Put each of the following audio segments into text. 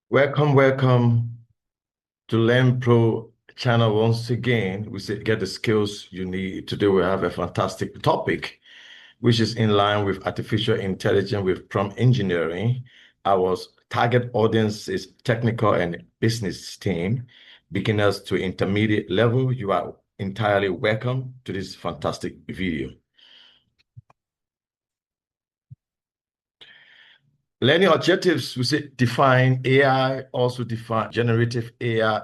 Welcome to Learn Pro channel once again. We say get the skills you need. Today we have a fantastic topic, which is in line with artificial intelligence with prompt engineering. Our target audience is technical and business team, beginners to intermediate level. You are entirely welcome to this fantastic video. Learning objectives, we say define AI, also define generative AI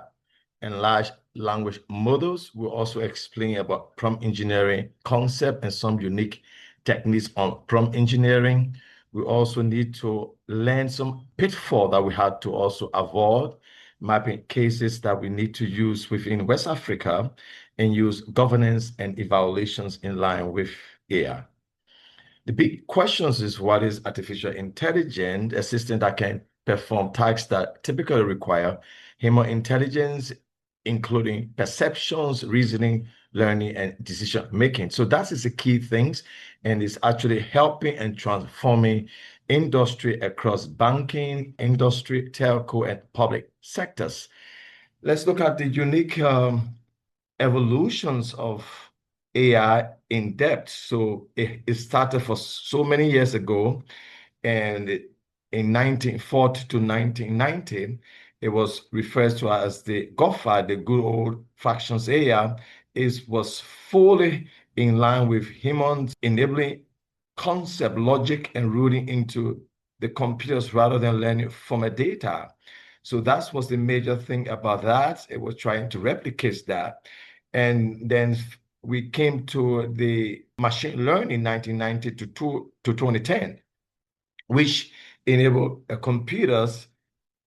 and large language models. We'll also explain about prompt engineering concept and some unique techniques on prompt engineering. We also need to learn some pitfall that we had to also avoid, mapping cases that we need to use within West Africa and use governance and evaluations in line with AI. The big questions is what is artificial intelligence, a system that can perform tasks that typically require human intelligence, including perceptions, reasoning, learning, and decision making. So that is the key things, and it's actually helping and transforming industry across banking, industry, telco, and public sectors. Let's look at the unique evolutions of AI in depth. So it started for so many years ago, and in 1940 to 1990, it was referred to as the GOFA, the good old fractions AI, was fully in line with humans, enabling concept, logic, and rooting into the computers rather than learning from a data. So that was the major thing about that. It was trying to replicate that. And then we came to the machine learning 1990 to 2010, which enabled computers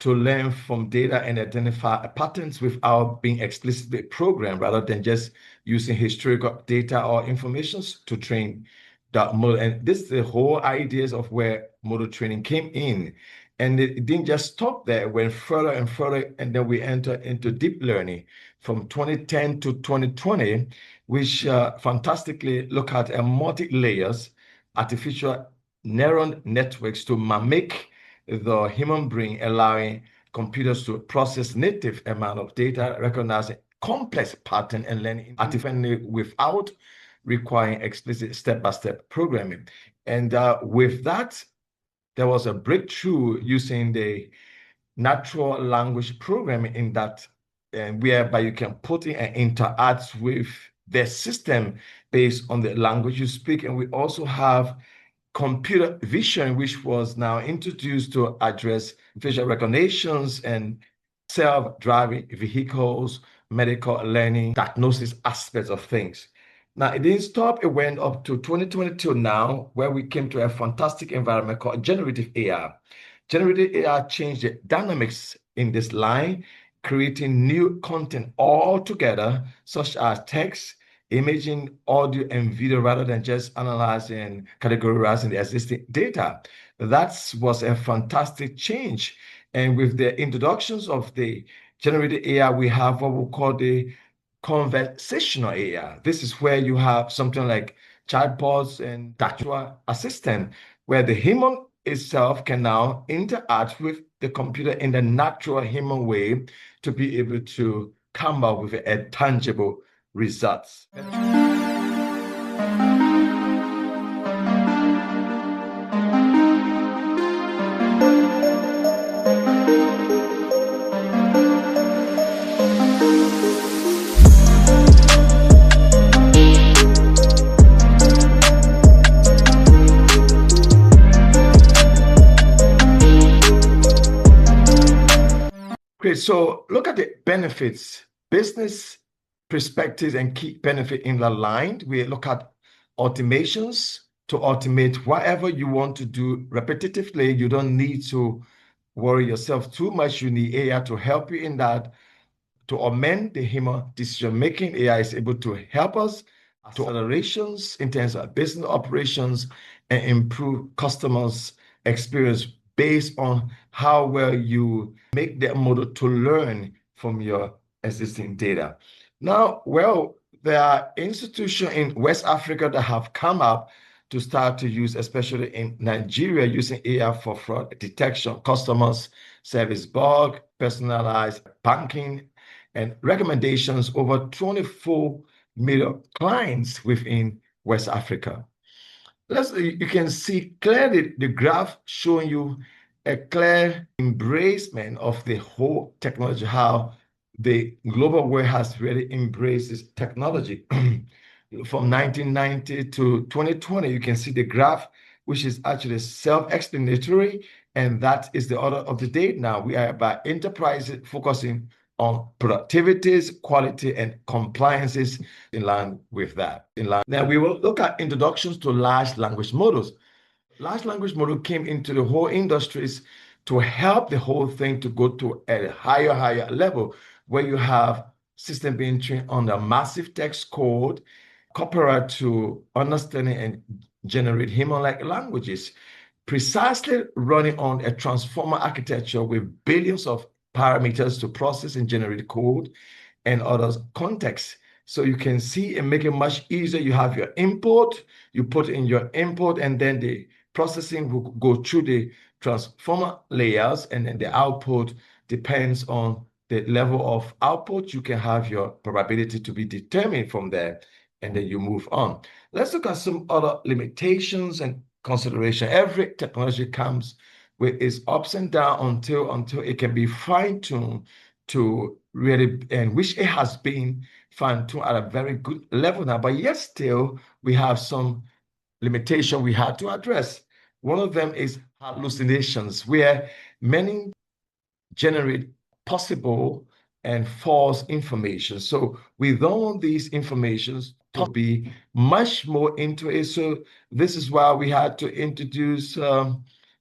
to learn from data and identify patterns without being explicitly programmed, rather than just using historical data or information to train that model. And this is the whole ideas of where model training came in. And it didn't just stop there, it went further and further, and then we entered into deep learning from 2010 to 2020, which fantastically look at a multi-layers artificial neural networks to mimic the human brain, allowing computers to process native amount of data, recognizing complex pattern and learning artificially without requiring explicit step-by-step programming. And with that, there was a breakthrough using the natural language programming in that, whereby you can put in and interact with the system based on the language you speak. And we also have computer vision, which was now introduced to address facial recognitions and self-driving vehicles, medical learning, diagnosis aspects of things. Now, it didn't stop. It went up to 2022 now, where we came to a fantastic environment called generative AI. Generative AI changed the dynamics in this line, creating new content altogether, such as text, imaging, audio, and video, rather than just analyzing and categorizing the existing data. That was a fantastic change. And with the introductions of the generative AI, we have what we call the conversational AI. This is where you have something like chatbots and virtual assistant, where the human itself can now interact with the computer in the natural human way to be able to come up with a tangible results. Great. So look at the benefits, business perspectives and key benefit in the line. We look at automations to automate whatever you want to do repetitively. You don't need to worry yourself too much. You need AI to help you in that. To augment the human decision making, AI is able to help us to accelerations in terms of business operations and improve customers' experience based on how well you make the model to learn from your existing data. Now, well, there are institutions in West Africa that have come up to start to use, especially in Nigeria, using AI for fraud detection, customers service bug, personalized banking, and recommendations. Over 24 million clients within West Africa. You can see clearly the graph showing you a clear embracement of the whole technology, how the global world has really embraced this technology. From 1990 to 2020, you can see the graph, which is actually self-explanatory, and that is the order of the day now. We are about enterprises focusing on productivities, quality, and compliances in line with that. Now, we will look at introductions to large language models. Large language model came into the whole industries to help the whole thing to go to a higher level, where you have system being trained on a massive text code, coupled to understanding and generate human-like languages, precisely running on a transformer architecture with billions of parameters to process and generate code and other contexts. So you can see and make it much easier. You have your input, you put in your input, and then the processing will go through the transformer layers, and then the output depends on the level of output. You can have your probability to be determined from there, and then you move on. Let's look at some other limitations and consideration. Every technology comes with its ups and downs until it can be fine-tuned to really, and which it has been fine-tuned at a very good level now. But yet still, we have some limitation we had to address. One of them is hallucinations, where many generate possible and false information. So we don't want these informations to be much more into it. So this is why we had to introduce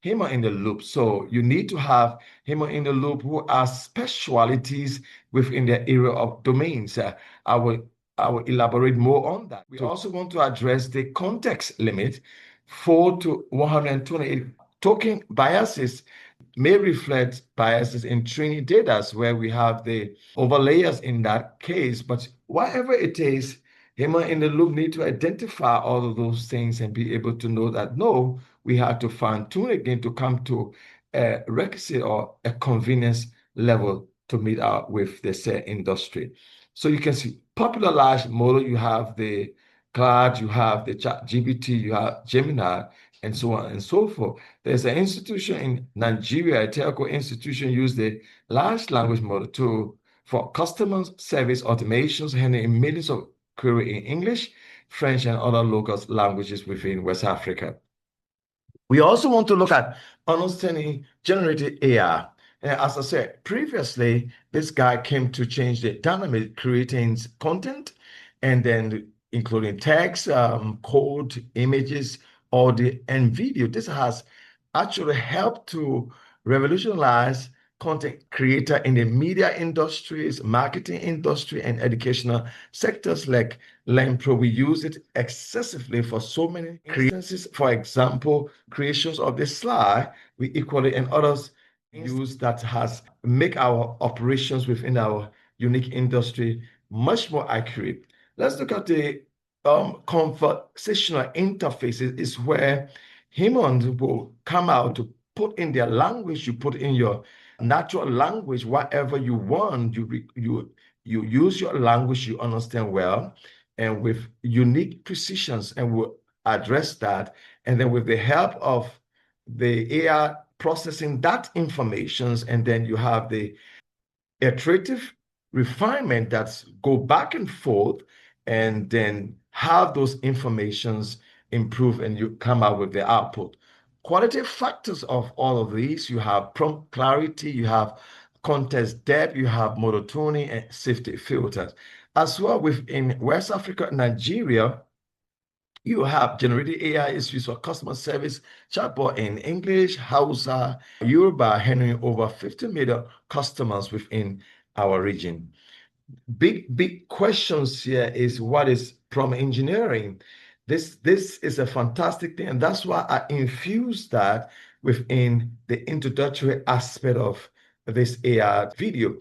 human in the loop. So you need to have human in the loop who are specialities within their area of domains. I will elaborate more on that. We also want to address the context limit. 4 to 128 token biases may reflect biases in training data, where we have the overlayers in that case. But whatever it is, human in the loop need to identify all of those things and be able to know that, no, we have to fine tune again to come to a requisite or a convenience level to meet out with the said industry. So you can see popular large model, you have the Claude, you have the ChatGPT, you have Gemini, and so on and so forth. There's an institution in Nigeria, a telco institution, use the large language model for customer service automations, handling millions of queries in English, French, and other local languages within West Africa. We also want to look at understanding generative AI. And as I said previously, this guy came to change the dynamic creating content, and then including text, code, images, audio, and video. This has actually helped to revolutionize content creator in the media industries, marketing industry, and educational sectors like LearnPro. We use it excessively for so many instances. For example, creations of the slide, we equally and others use that has make our operations within our unique industry much more accurate. Let's look at the conversational interfaces, is where humans will come out to put in their language. You put in your natural language, whatever you want. You use your language you understand well, and with unique precisions, and we'll address that. And then with the help of the AI processing that information, and then you have the iterative refinement that's go back and forth, and then have those informations improve, and you come out with the output. Quality factors of all of these, you have prompt clarity, you have context depth, you have monotony and safety filters. As well, within West Africa, Nigeria, you have generated AI is used for customer service chatbot in English, Hausa, Yoruba, handling over 50 million customers within our region. Big questions here is, what is prompt engineering? This is a fantastic thing, and that's why I infused that within the introductory aspect of this AI video.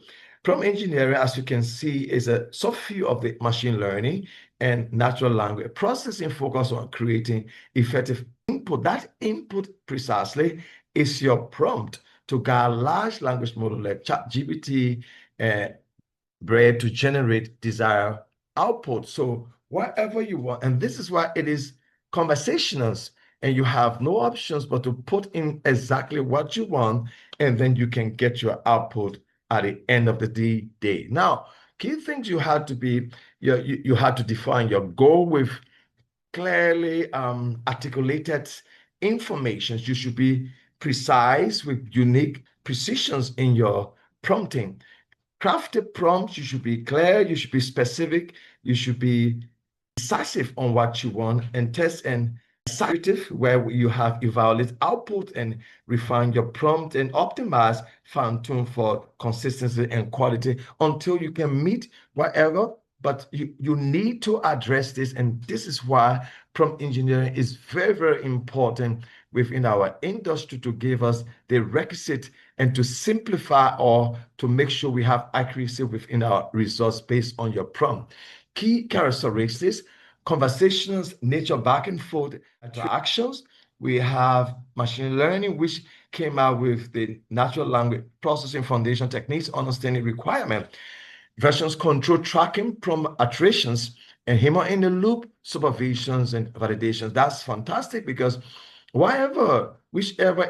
Prompt engineering, as you can see, is a subfield of the machine learning and natural language processing focused on creating effective input. That input precisely is your prompt to guide large language model like ChatGPT, Braille to generate desired output. So whatever you want, and this is why it is conversational, and you have no options but to put in exactly what you want, and then you can get your output at the end of the day. Now, key things you had to be, you had to define your goal with clearly articulated information. You should be precise with unique precisions in your prompting. Crafted prompts, you should be clear, you should be specific, you should be decisive on what you want, and test and iterative, where you have evaluate output and refine your prompt and optimize, fine tune for consistency and quality until you can meet whatever. But you need to address this, and this is why prompt engineering is very, very important within our industry to give us the requisite and to simplify or to make sure we have accuracy within our results based on your prompt. Key characteristics: conversations, nature back and forth interactions. We have machine learning, which came out with the natural language processing foundation techniques, understanding requirement, versions control tracking from iterations, and human in the loop supervisions and validations. That's fantastic because whichever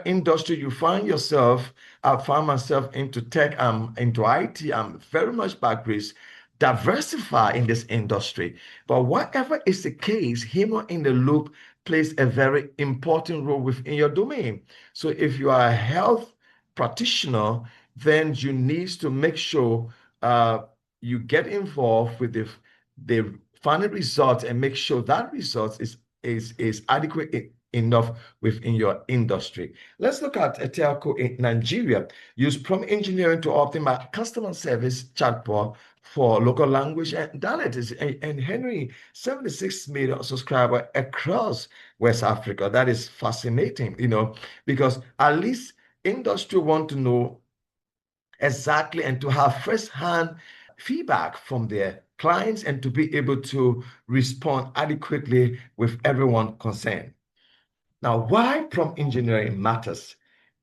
industry you find yourself, I find myself into tech, I'm into IT, I'm very much backwards, diversify in this industry. But whatever is the case, human in the loop plays a very important role within your domain. So if you are a health practitioner, then you need to make sure uh, you get involved with the final result and make sure that result is adequate enough within your industry. Let's look at a telco in Nigeria. Use prompt engineering to optimize customer service chatbot for local language and dialects. And Henry, 76 million subscribers across West Africa. That is fascinating, because at least industry want to know exactly and to have first-hand feedback from their clients and to be able to respond adequately with everyone concerned. Now, why prompt engineering matters?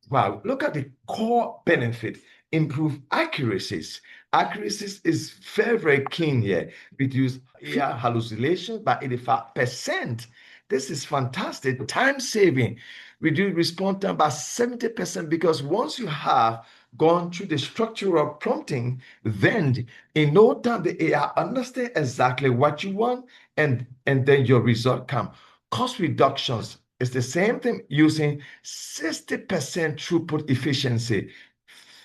Wow, look at the core benefit: improve accuracies. Accuracies is very, very keen here. Reduce ear hallucinations by 85%. This is fantastic. Time saving. Reduce response time by 70% because once you have gone through the structural prompting, then in no time the AI understand exactly what you want, and then your result come. Cost reductions. It's the same thing using 60% throughput efficiency.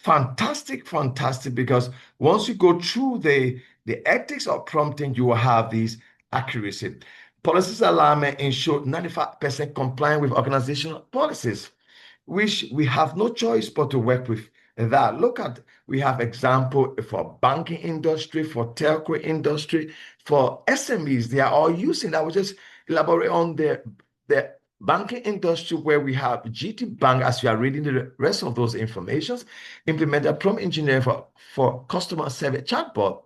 Fantastic, fantastic, because once you go through the ethics of prompting, you will have these accuracy. Policies alignment ensure 95% compliant with organizational policies, which we have no choice but to work with that. Look at, we have example for banking industry, for telco industry, for SMEs. They are all using that. I will just elaborate on the banking industry where we have GT Bank, as you are reading the rest of those informations, implemented prompt engineering for customer service chatbot,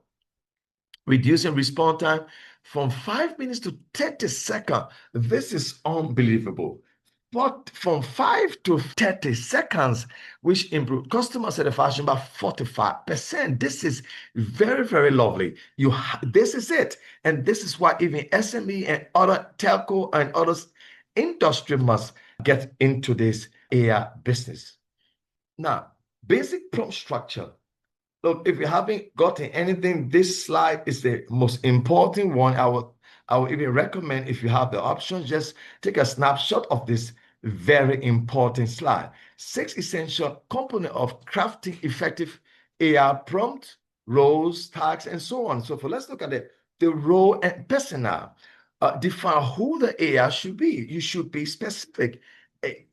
reducing response time from 5 minutes to 30 seconds. This is unbelievable. But from 5 to 30 seconds, which improved customer satisfaction by 45%. This is very, very lovely. This is it. And this is why even SME and other telco and others industry must get into this AI business. Now, basic prompt structure. Look, if you haven't gotten anything, this slide is the most important one. I would even recommend, if you have the option, just take a snapshot of this very important slide. 6 essential components of crafting effective AI prompt, roles, tags, and so on and so forth. Let's look at the role and persona. Define who the AI should be. You should be specific.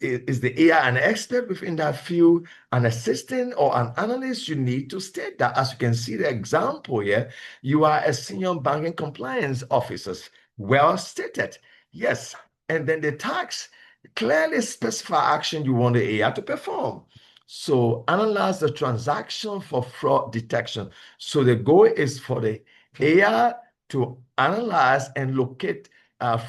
Is the AI an expert within that field, an assistant or an analyst? You need to state that. As you can see the example here, you are a senior banking compliance officer. Well stated. Yes. And then the tags clearly specify action you want the AI to perform. So analyze the transaction for fraud detection. So the goal is for the AI to analyze and locate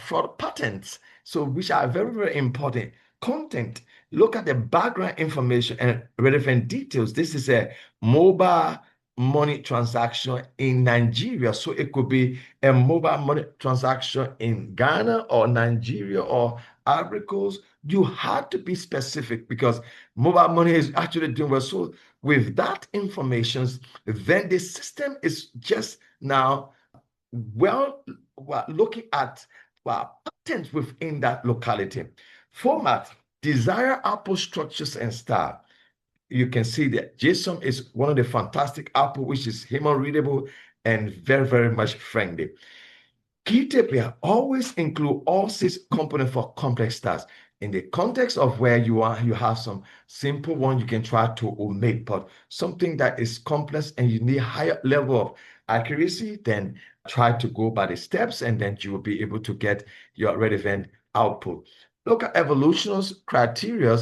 fraud patterns, so which are very, very important. Content, look at the background information and relevant details. This is a mobile money transaction in Nigeria. So it could be a mobile money transaction in Ghana or Nigeria or Ivory Coast. You have to be specific because mobile money is actually doing well. So with that information, then the system is just now well, we're looking at patterns within that locality. Format, desired output structures and style. You can see that JSON is one of the fantastic output, which is human readable and very, very much friendly. Key tip here, always include all 6 components for complex tasks. In the context of where you are, you have some simple one you can try to omit, but something that is complex and you need higher level of accuracy, then try to go by the steps and then you will be able to get your relevant output. Look at evolutionary criteria,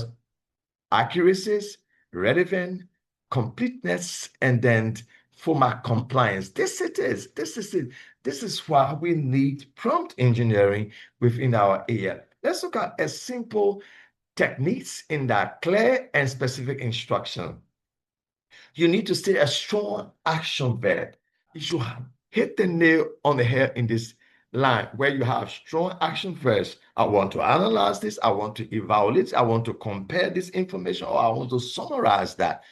accuracies, relevant, completeness, and then format compliance. This it is. This is it. This is why we need prompt engineering within our AI. Let's look at a simple techniques in that clear and specific instruction. You need to state a strong action verb. You should hit the nail on the head in this line where you have strong action verbs. I want to analyze this. I want to evaluate. I want to compare this information, or I want to summarize that.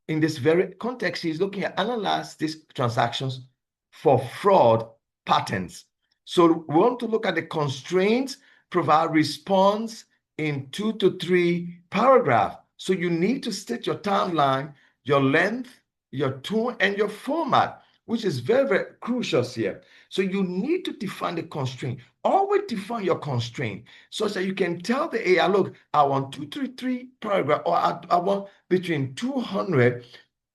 In this very context, he's looking at analyze these transactions for fraud patterns. So we want to look at the constraints, provide response in 2 to 3 paragraphs. So you need to state your timeline, your length, your tone, and your format, which is very, very crucial here. So you need to define the constraint. Always define your constraint so that you can tell the AI, look, I want 233 paragraph, or I want between 200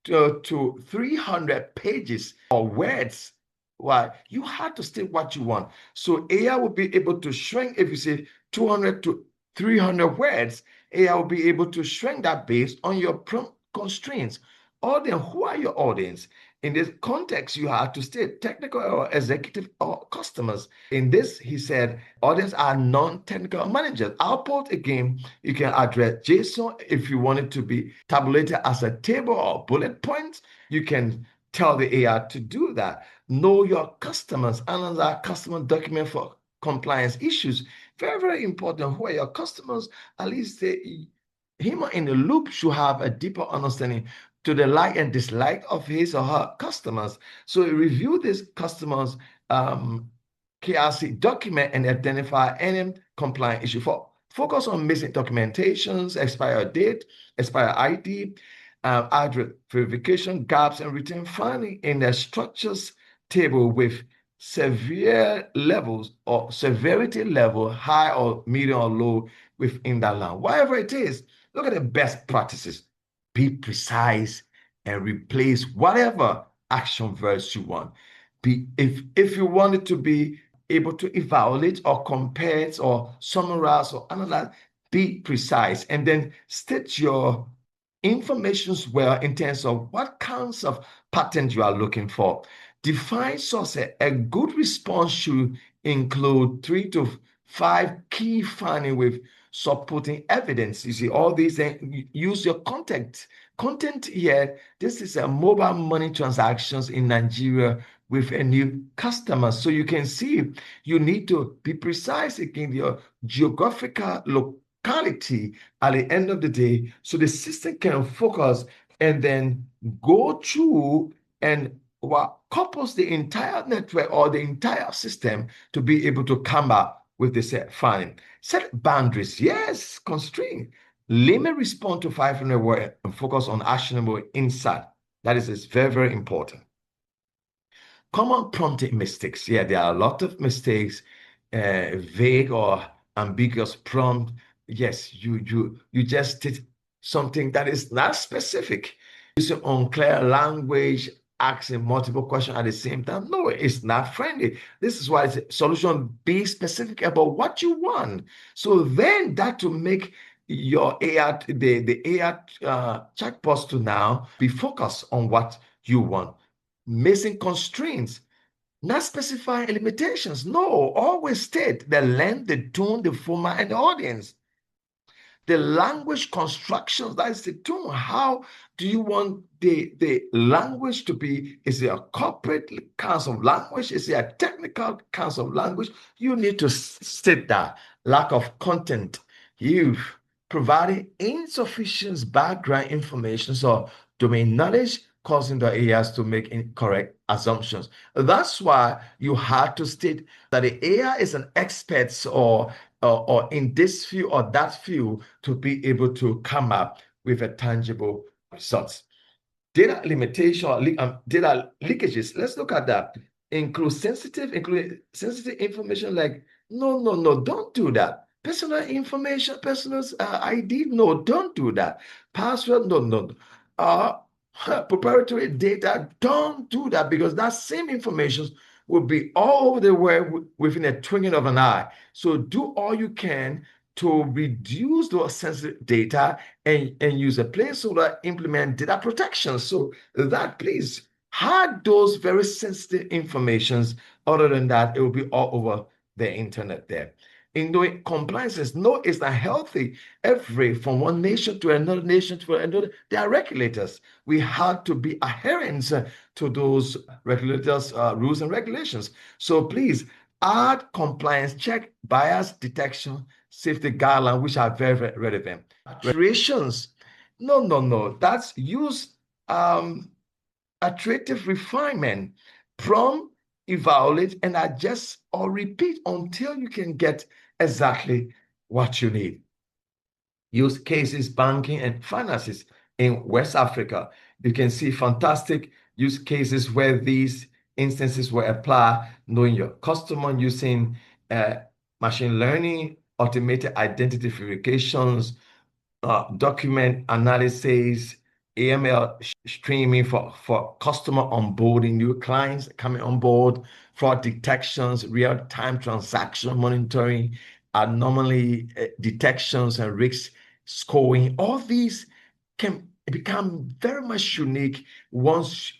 to 300 pages or words. Why? You have to state what you want. So AI will be able to shrink if you say 200 to 300 words. AI will be able to shrink that based on your prompt constraints. Audience, who are your audience? In this context, you have to state technical or executive or customers. In this, he said, audience are non-technical managers. Output, again, you can address JSON if you want it to be tabulated as a table or bullet points. You can tell the AI to do that. Know your customers, analyze customer document for compliance issues. Very, very important. Who are your customers? At least the human in the loop should have a deeper understanding to the like and dislike of his or her customers. So review this customer's KRC document and identify any compliance issue. Focus on missing documentations, expired date, expired ID, address verification gaps, and return finding in the structures table with severe levels or severity level, high or medium or low within that line. Whatever it is, look at the best practices. Be precise and replace whatever action verbs you want. If you want it to be able to evaluate or compare or summarize or analyze, be precise and then state your informations well in terms of what kinds of patterns you are looking for. Define sources. A good response should include 3 to 5 key findings with supporting evidence. You see, all these things, use your content. Content here, this is a mobile money transactions in Nigeria with a new customer. So you can see you need to be precise in your geographical locality at the end of the day so the system can focus and then go through and what couples the entire network or the entire system to be able to come up with the set finding. Set boundaries. Yes, constraint. Limit respond to 500 words and focus on actionable insight. That is very, very important. Common prompting mistakes. Yeah, there are a lot of mistakes, vague or ambiguous prompt. Yes, you just did something that is not specific. Using unclear language, asking multiple questions at the same time. No, it's not friendly. This is why it's a solution. Be specific about what you want. So then that to make your AI, the AI chatbots to now be focused on what you want, missing constraints, not specifying limitations. No, always state the length, the tone, the format, and the audience. The language constructions, that's the tone. How do you want the language to be? Is it a corporate kind of language? Is it a technical kind of language? You need to state that. Lack of content. You've provided insufficient background information or domain knowledge, causing the AIs to make incorrect assumptions. That's why you have to state that the AI is an expert or in this field or that field to be able to come up with a tangible results. Data limitation or data leakages. Let's look at that. Include sensitive information like no, don't do that. Personal information, personal ID, no, don't do that. Password, no. Uh, Proprietary data, don't do that because that same information will be all over the world within a twinkling of an eye. So do all you can to reduce those sensitive data and use a placeholder, implement data protection. So that please hide those very sensitive informations. Other than that, it will be all over the internet there. In doing compliances, no, it's not healthy. From one nation to another nation to another, there are regulators. We have to be adherents to those regulators' rules and regulations. So please add compliance check, bias detection, safety guidelines, which are very, very relevant. Creations, no. That's use iterative refinement, prompt, evaluate, and adjust or repeat until you can get exactly what you need. Use cases, banking, and finances in West Africa. You can see fantastic use cases where these instances were applied, knowing your customer using machine learning, automated identity verifications, document analysis, AML streaming for customer onboarding, new clients coming on board, fraud detections, real-time transaction monitoring, anomaly detections and risk scoring. All these can become very much unique once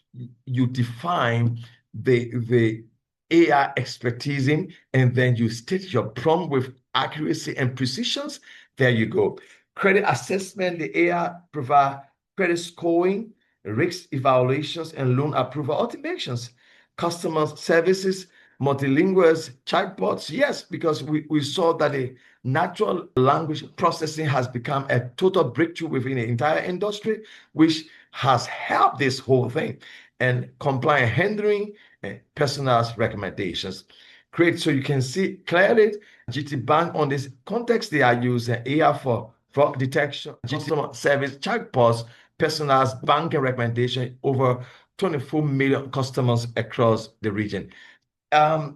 you define the AI expertise in, and then you state your prompt with accuracy and precisions. There you go. Credit assessment, the AI provide credit scoring, risk evaluations, and loan approval automations. Customer services, multilinguals, chatbots, yes, because we saw that the natural language processing has become a total breakthrough within the entire industry, which has helped this whole thing. And compliant handling and personalized recommendations. Great, so you can see clearly GT Bank on this context, they are using AI for fraud detection, customer service chatbots, personalized banking recommendation, over 24 million customers across the region.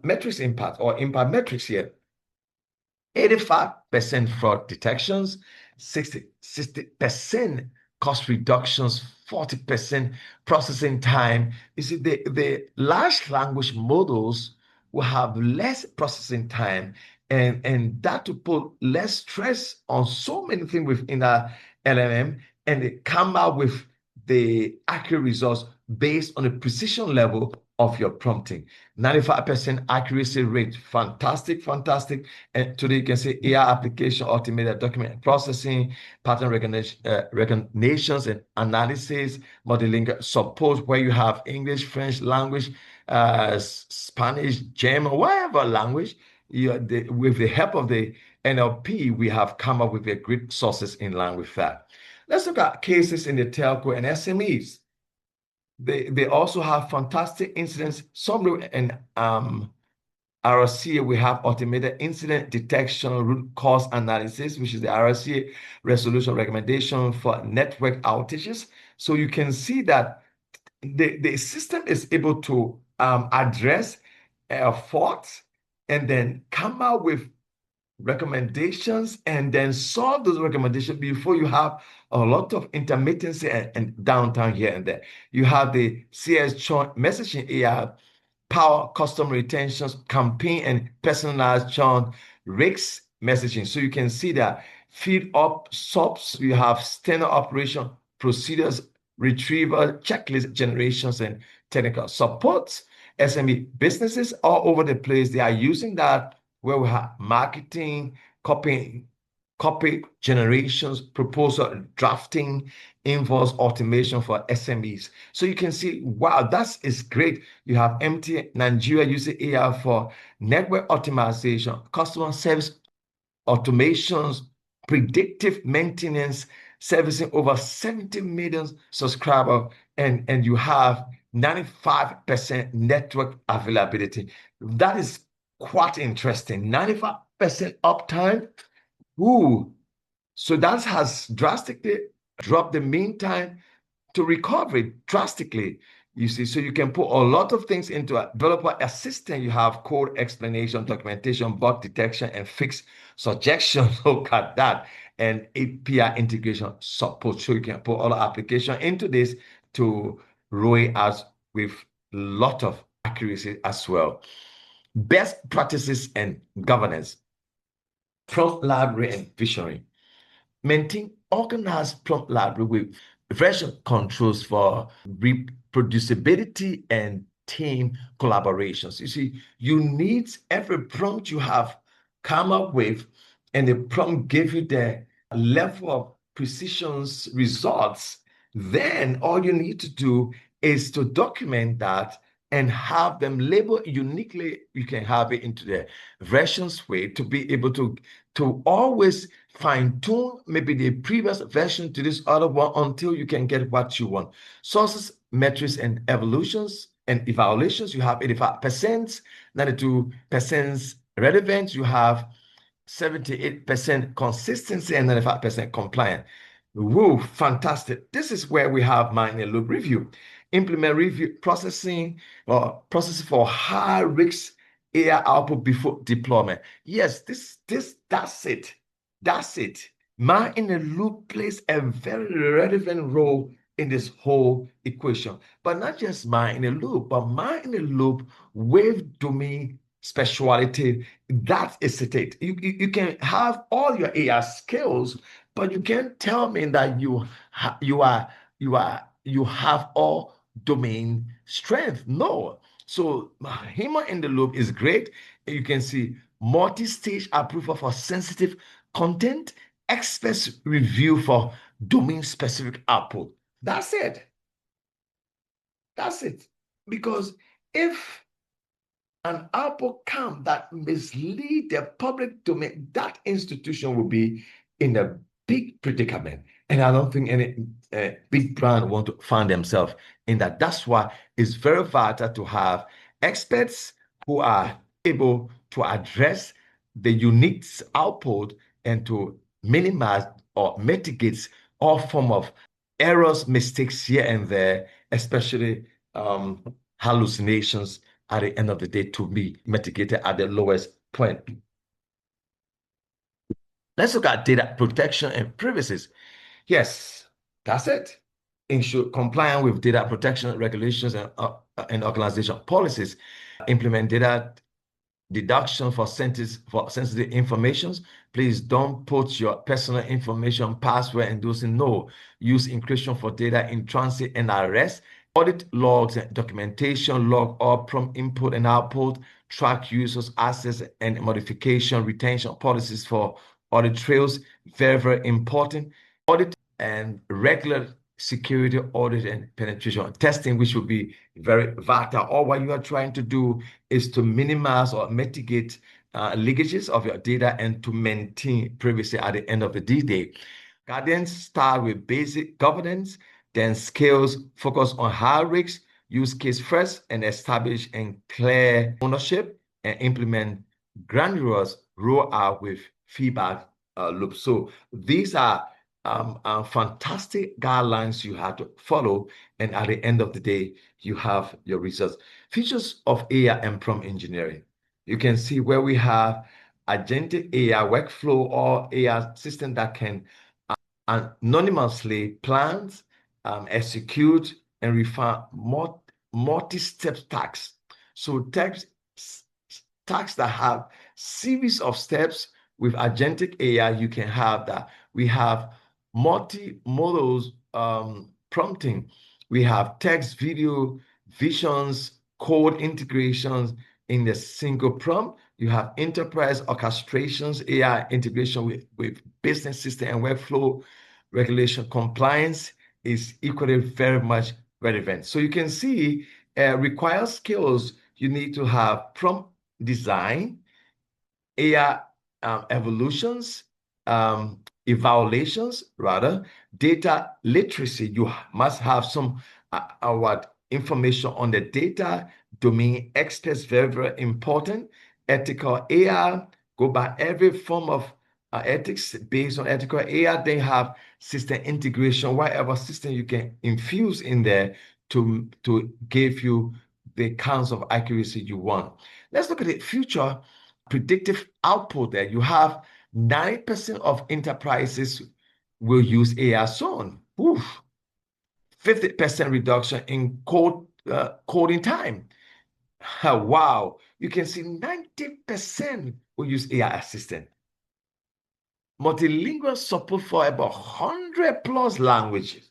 Metrics impact or impact metrics here. 85% fraud detections, 60% cost reductions, 40% processing time. You see, the large language models will have less processing time, and that to put less stress on so many things within our LLM, and they come out with the accurate results based on the precision level of your prompting. 95% accuracy rate, fantastic. And today you can say AI application, automated document processing, pattern recognitions and analysis, multilingual support where you have English, French language, Spanish, German, whatever language. With the help of the NLP, we have come up with a great sources in line with that. Let's look at cases in the telco and SMEs. They also have fantastic incidents. Some and RCA, we have automated incident detection, root cause analysis, which is the RCA resolution recommendation for network outages. So you can see that the system is able to address faults and then come out with recommendations and then solve those recommendations before you have a lot of intermittency and downtime here and there. You have the CS churn messaging AI, power customer retentions, campaign and personalized churn, risk messaging. So you can see that feed up subs, you have standard operation procedures, retrieval, checklist generations, and technical support. SME businesses all over the place, they are using that where we have marketing, copy generations, proposal drafting, invoice automation for SMEs. So you can see, wow, that is great. You have MT Nigeria using AI for network optimization, customer service automations, predictive maintenance, servicing over 70 million subscribers, and you have 95% network availability. That is quite interesting. 95% uptime. Ooh, so that has drastically dropped the mean time to recovery drastically. You see, so you can put a lot of things into a developer assistant. You have code explanation, documentation, bug detection, and fix suggestion. Look at that. And API integration support. So you can put all the application into this to roll it out with a lot of accuracy as well. Best practices and governance. Prompt library and visionary. Maintain organized prompt library with version controls for reproducibility and team collaborations. You see, you need every prompt you have come up with, and the prompt give you the level of precision results. Then all you need to do is to document that and have them labeled uniquely. You can have it into the versions way to be able to always fine tune maybe the previous version to this other one until you can get what you want. Sources, metrics, and evolutions and evaluations. You have 85%, 92% relevance. You have 78% consistency and 95% compliant. Woo, fantastic. This is where we have minor loop review. Implement review processing or processing for high risk AI output before deployment. Yes, that's it. That's it. Man in the loop plays a very relevant role in this whole equation. But not just man in the loop, but man in the loop with domain speciality. That is it. You can have all your AI skills, but you can't tell me that you have all domain strength. No. So human in the loop is great. You can see multi-stage approval for sensitive content, express review for domain-specific output. That's it. That's it. Because if an output comes that mislead the public domain, that institution will be in a big predicament. And I don't think any big brand want to find themselves in that. That's why it's very vital to have experts who are able to address the unique output and to minimize or mitigate all form of errors, mistakes here and there, especially hallucinations at the end of the day to be mitigated at the lowest point. Let's look at data protection and privacy. Yes, that's it. Ensure compliance with data protection regulations and organization policies. Implement data deduction for sensitive information. Please don't put your personal information, password, and those in no. Use encryption for data in transit and arrest. Audit logs and documentation, log all prompt input and output, track users' access and modification, retention policies for audit trails. Very, very important. Audit and regular security audit and penetration testing, which will be very vital. All what you are trying to do is to minimize or mitigate leakages of your data and to maintain privacy at the end of the day. Guidance start with basic governance, then scales focus on high risks, use case first, and establish and clear ownership and implement granular rollout with feedback loops. So these are fantastic guidelines you have to follow, and at the end of the day, you have your results. Features of AI and prompt engineering. You can see where we have agentic AI workflow or AI system that can anonymously plan, execute, and refine multi-step tasks. So tasks that have series of steps with agentic AI, you can have that. We have multimodal prompting. We have text, video, visions, code integrations in the single prompt. You have enterprise orchestrations, AI integration with business system and workflow regulation. Compliance is equally very much relevant. So you can see requires skills. You need to have prompt design, AI evolutions, evaluations, rather, data literacy. You must have some what information on the data domain experts, very, very important. Ethical AI, go by every form of ethics based on ethical AI. They have system integration, whatever system you can infuse in there to give you the kinds of accuracy you want. Let's look at the future predictive output there. You have 90% of enterprises will use AI soon. Oof. 50% reduction in coding time. Wow. You can see 90% will use AI assistant. Multilingual support for about 100 plus languages.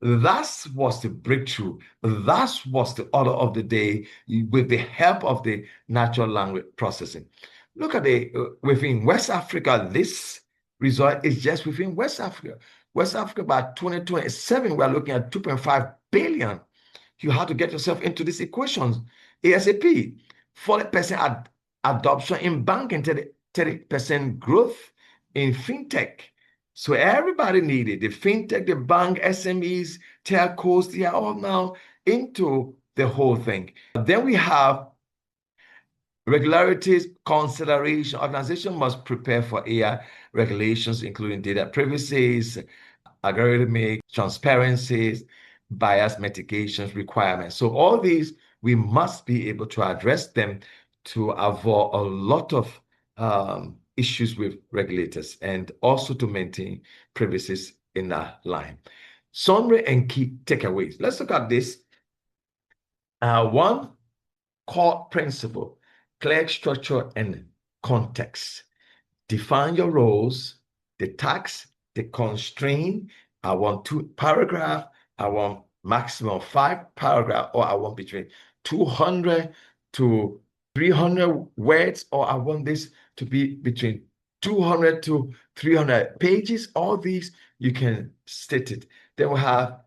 That was the breakthrough. That was the order of the day with the help of the natural language processing. Look at within West Africa, this result is just within West Africa. West Africa by 2027, we're looking at 2.5 billion. You have to get yourself into these equations ASAP. 40% adoption in banking, 30% growth in fintech. So everybody needed the fintech, the bank, SMEs, telcos, they are all now into the whole thing. Then we have regularities, consideration. Organization must prepare for AI regulations, including data privacies, algorithmic transparencies, bias mitigations requirements. So all these, we must be able to address them to avoid a lot of issues with regulators and also to maintain privacy in that line. Summary and key takeaways. Let's look at this. One, core principle, clear structure and context. Define your roles, the task, the constraint. I want 2 paragraphs. I want maximum 5 paragraphs, or I want between 200 to 300 words, or I want this to be between 200 to 300 pages. All these, you can state it. Then we have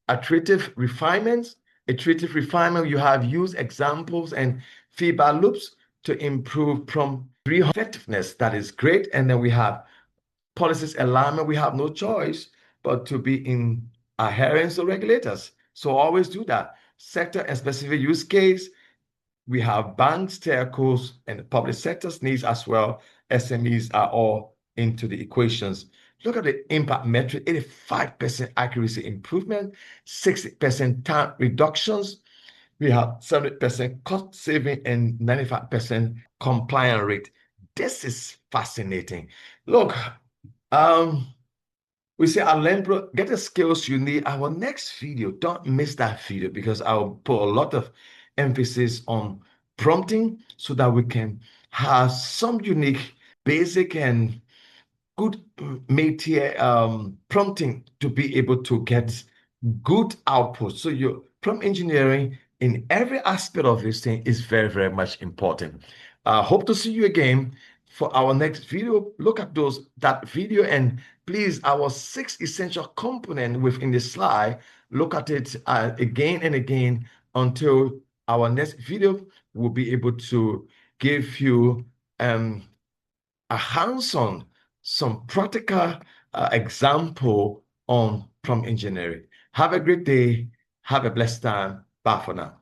iterative refinements. Iterative refinement, you have used examples and feedback loops to improve prompt effectiveness. That is great. And then we have policies alignment. We have no choice but to be in adherence to regulators. So always do that. Sector and specific use case. We have banks, telcos, and public sector's needs as well. SMEs are all into the equations. Look at the impact metric, 85% accuracy improvement, 60% time reductions. We have 70% cost saving and 95% compliance rate. This is fascinating. Look, we say, Alembro, get the skills you need. Our next video, don't miss that video because I'll put a lot of emphasis on prompting so that we can have some unique, basic, and good métier prompting to be able to get good output. So your prompt engineering in every aspect of this thing is very, very much important. Hope to see you again for our next video. Look at that video, and please, our 6 essential component within the slide, look at it again and again until our next video will be able to give you a hands-on, some practical example on prompt engineering. Have a great day. Have a blessed time. Bye for now.